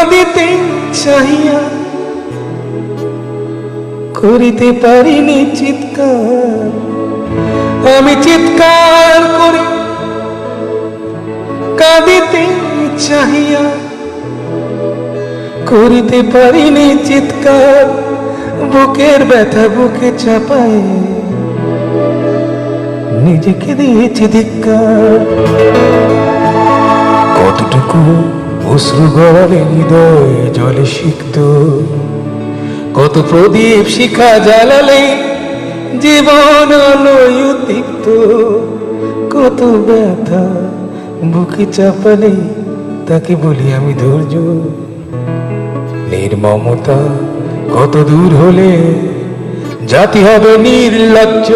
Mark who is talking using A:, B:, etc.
A: কাঁদিতে চাহিয়া করিতে পারিনি চিৎকার। আমি চিৎকার করে কাঁদিতে চাহিয়া করিতে পারিনি চিৎকার। বুকের ব্যথা বুকে চাপায় নিজেকে দিয়েছি ধিক্কার। কতটুকু অশ্রু গড়ালে হৃদয় জলে সিক্ত, কত প্রদীপ শিখা জ্বালালে জীবন আলোয় উদ্দীপ্ত। কত ব্যথা বুকে চাপালে তাকে বলি আমি ধৈর্য। নির্মমতা কত দূর হলে জাতি হবে নির্লজ্জ।